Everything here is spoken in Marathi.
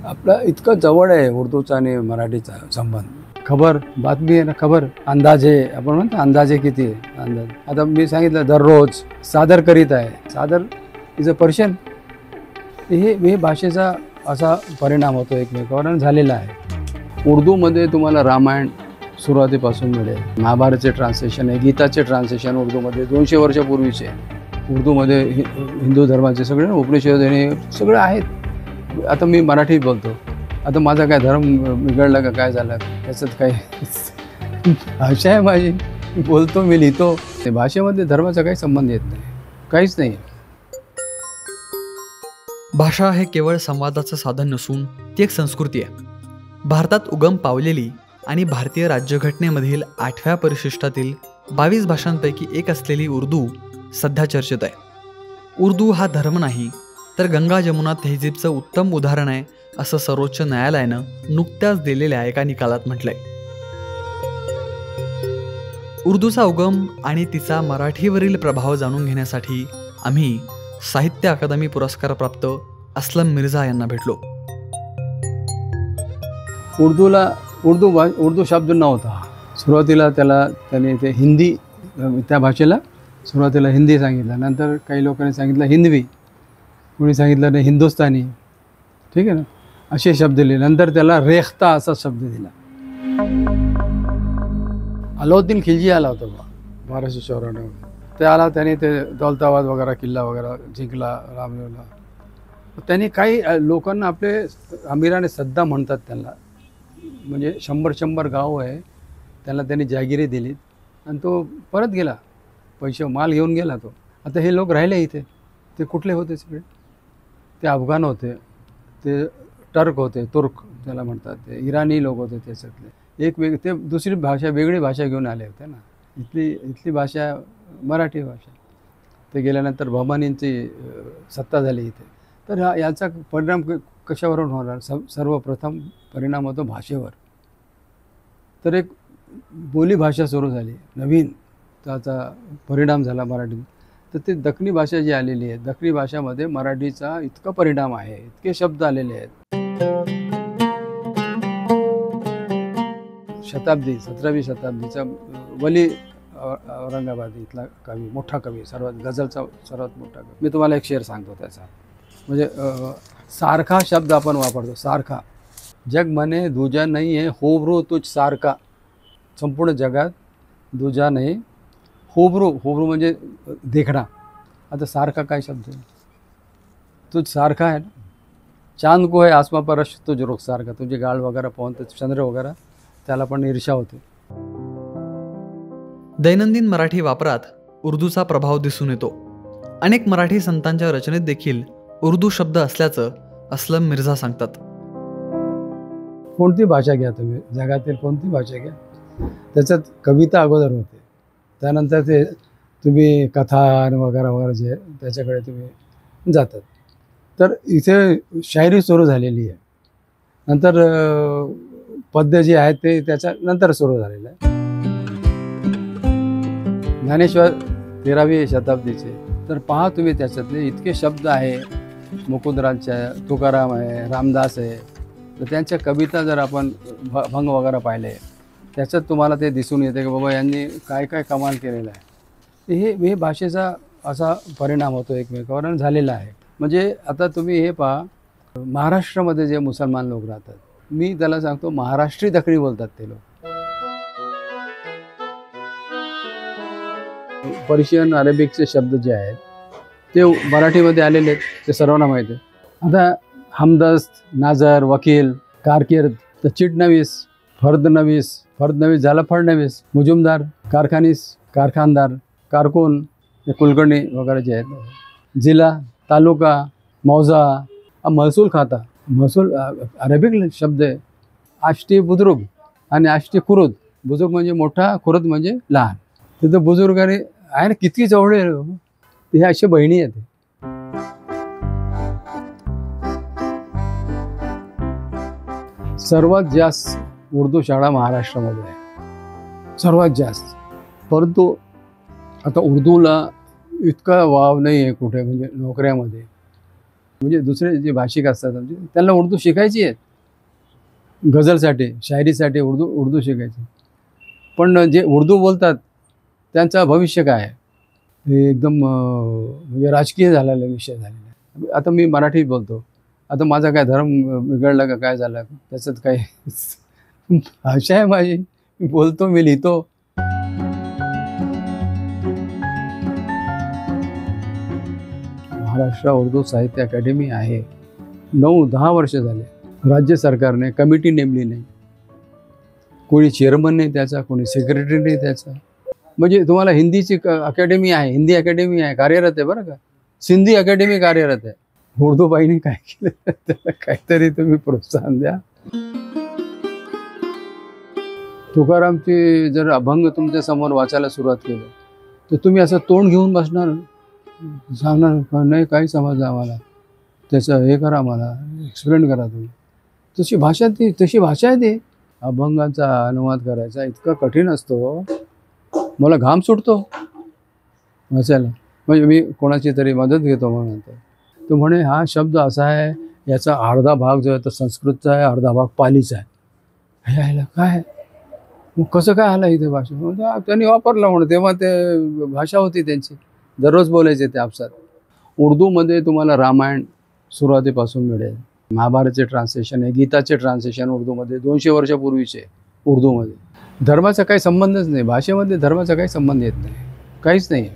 आपला इतकं जवळ आहे उर्दूचा आणि मराठीचा संबंध. खबर बातमी आहे ना, खबर अंदाजे आपण म्हणतो अंदाजे किती आहे अंदाज. आता मी सांगितलं दररोज सादर करीत आहे. सादर इज अ पर्शन. हे भाषेचा असा परिणाम होतो एकमेकावर झालेला आहे. उर्दूमध्ये तुम्हाला रामायण सुरुवातीपासून मिळेल. महाभारतचे ट्रान्सलेशन आहे, गीताचे ट्रान्सलेशन उर्दूमध्ये 200 वर्षापूर्वीचे. उर्दूमध्ये हिंदू धर्माचे सगळे उपनिषद हे सगळं आहेत. आता मी मराठी बोलतो, आता माझा काय धर्म बिघडला का काय झालं त्याच्यात काय भाषा आहे माझी, बोलतो मी लिहितो. भाषेमध्ये धर्माचा काही संबंध येत नाही, काहीच नाही. भाषा हे केवळ संवादाचं साधन नसून ती एक संस्कृती आहे. भारतात उगम पावलेली आणि भारतीय राज्यघटनेमधील 8व्या परिशिष्टातील 22 भाषांपैकी एक असलेली उर्दू सध्या चर्चेत आहे. उर्दू हा धर्म नाही तर गंगा जमुना तहजीबचं उत्तम उदाहरण आहे असं सर्वोच्च न्यायालयानं नुकत्याच दिलेल्या एका निकालात म्हटलंय. उर्दूचा उगम आणि तिचा मराठीवरील प्रभाव जाणून घेण्यासाठी आम्ही साहित्य अकादमी पुरस्कारप्राप्त असलम मिर्झा यांना भेटलो. उर्दू शब्द नव्हता सुरुवातीला. त्याने ते हिंदी, त्या भाषेला सुरुवातीला हिंदी सांगितलं. नंतर काही लोकांनी सांगितलं हिंदवी, कोणी सांगितलं नाही हिंदुस्तानी, ठीक आहे ना, असे शब्द दिले. नंतर त्याला रेख्ता असा शब्द दिला. अलाउद्दीन खिलजी आला होता 1294. ते आला, त्याने ते दौलताबाद वगैरे किल्ला वगैरे जिंकला, रामलीला. त्याने काही लोकांना आपले अमीराने सद्दा म्हणतात त्यांना, म्हणजे 100 गाव आहे त्याला त्यांनी जागिरी दिलीत आणि तो परत गेला, पैसे माल घेऊन गेला तो. आता हे लोक राहिले इथे. ते कुठले होते सगळे? ते अफगाण होते, ते टर्क होते, तुर्क त्याला म्हणतात, ते इराणी लोक होते. त्याच्यातले ते दुसरी भाषा, वेगळी भाषा घेऊन आले होते ना. इथली भाषा मराठी भाषा. ते गेल्यानंतर बहमानींची सत्ता झाली इथे. तर याचा परिणाम कशावरून होणार? सर्वप्रथम परिणाम होतो भाषेवर. तर एक बोलीभाषा सुरू झाली नवीन, त्याचा परिणाम झाला मराठी. तर ते दखनी भाषा जी आलेली आहे, दखनी भाषामध्ये मराठीचा इतका परिणाम आहे, इतके शब्द आलेले आहेत. शताब्दी 17वी शताब्दीचा वली औरंगाबाद इथला कवी, मोठा कवी, गझलचा सर्वात मोठा कवी. मी तुम्हाला एक शेर सांगतो त्याचा. म्हणजे सारखा शब्द आपण वापरतो, सारखा. जग म्हणे दुजा नाही आहे होबरू तुझ सारखा. संपूर्ण जगात दुजा नाही, होबरू म्हणजे देखणा. आता सारखा काय शब्द आहे? तुझ सारखा आहे ना. चांद को है आसमा पर रश तुझ रुख सारखा. तुझे गाळ वगैरे पाहून तर चंद्र वगैरे त्याला पण ईर्ष्या होते. दैनंदिन मराठी वापरात उर्दूचा प्रभाव दिसून येतो. अनेक मराठी संतांच्या रचनेत देखील उर्दू शब्द असल्याचं असलम मिर्झा सांगतात. कोणती भाषा घ्या तुम्ही, जगातील कोणती भाषा घ्या, त्याच्यात कविता अगोदर होते, त्यानंतर ते तुम्ही कथा वगैरे जे त्याच्याकडे तुम्ही जातात. तर इथे शायरी सुरू झालेली आहे. नंतर पद्य जे आहेत ते त्याच्या नंतर सुरू झालेलं आहे. ज्ञानेश्वर 13वी शताब्दीचे. तर पहा तुम्ही त्याच्यातले इतके शब्द आहे. मुकुंदरांच्या, तुकाराम आहे, रामदास आहे. तर त्यांच्या कविता जर आपण भंग वगैरे पाहिले, त्याच्यात तुम्हाला ते दिसून येते की बाबा यांनी काय काय कमाल केलेलं आहे. हे भाषेचा असा परिणाम होतो एकमेकावर झालेला आहे. म्हणजे आता तुम्ही हे पहा, महाराष्ट्रामध्ये जे मुसलमान लोक राहतात, मी त्याला सांगतो महाराष्ट्री दखनी बोलतात ते लोक. पर्शियन अरेबिकचे शब्द जे आहेत ते मराठीमध्ये आलेले आहेत, ते सर्वांना माहिती आहे. आता हमदस्त, नाजर, वकील, कारकीर्द, तर चिटनवीस, फर्दनवीस झाला फडणवीस, मुजुमदार, कारखानीस, कारखानदार, कारकून, कुलकर्णी वगैरे जे आहेत. जिल्हा, तालुका, मौजा, महसूल खाता. महसूल अरेबिक शब्द आहे. आष्टी बुजुर्ग आणि आष्टी खुरुद. बुजुर्ग म्हणजे मोठा, खुरुद म्हणजे लहान. तिथं बुजुर्ग आहे ना, किती जवळ हे असे बहिणी आहेत. सर्वात जास्त उर्दू शाळा महाराष्ट्रामध्ये आहे, सर्वात जास्त. परंतु आता उर्दूला इतका वाव नाही आहे कुठे, म्हणजे नोकऱ्यामध्ये. म्हणजे दुसरे जे भाषिक असतात आमचे त्यांना उर्दू शिकायची आहे. गझलसाठी, शायरीसाठी उर्दू शिकायची. पण जे उर्दू बोलतात त्यांचं भविष्य काय आहे? हे एकदम म्हणजे राजकीय झालेला विषय झालेला आहे. आता मी मराठीत बोलतो. आता माझा काय धर्म बिघडला का काय झालं? त्याच्यात काही भाषा आहे माझी. मी बोलतो, मी लिहितो. महाराष्ट्र उर्दू साहित्य अकॅडमी आहे. 9-10 वर्ष झाले. राज्य सरकारने कमिटी नेमली नाही. कोणी चेअरमन नाही त्याचा, कोणी सेक्रेटरी नाही त्याचा. म्हणजे तुम्हाला हिंदीची अकॅडमी आहे, हिंदी अकॅडमी आहे, कार्यरत आहे बरं का. सिंधी अकॅडमी कार्यरत आहे. उर्दूबाईने काय केलं त्याला काहीतरी तुम्ही प्रोत्साहन द्या. तुकारामची जर अभंग तुमच्या समोर वाचायला सुरुवात केली तर तुम्ही असं तोंड घेऊन बसणार, सांगणार नाही काही समजलं आम्हाला, त्याचं हे करा, आम्हाला एक्सप्लेन करा तुम्ही. तशी भाषा आहे ती. अभंगाचा अनुवाद करायचा इतका कठीण असतो, मला घाम सुटतो वाचायला. म्हणजे मी कोणाची तरी मदत घेतो म्हणून तो म्हणे हा शब्द असा आहे, याचा अर्धा भाग जो आहे तो संस्कृतचा आहे, अर्धा भाग पालीचा आहे. हे आलं काय, मग कसं काय आलं इथे भाषा? म्हणजे त्यांनी वापरलं म्हणून, तेव्हा ते भाषा होती त्यांची, दररोज बोलायचे ते आपसात. उर्दूमध्ये तुम्हाला रामायण सुरुवातीपासून मिळेल. महाभारतचे ट्रान्सलेशन आहे, गीताचे ट्रान्सलेशन उर्दूमध्ये 200 वर्षापूर्वीचे उर्दूमध्ये. धर्माचा काही संबंधच नाही, भाषेमध्ये धर्माचा काही संबंध येत नाही, काहीच नाही.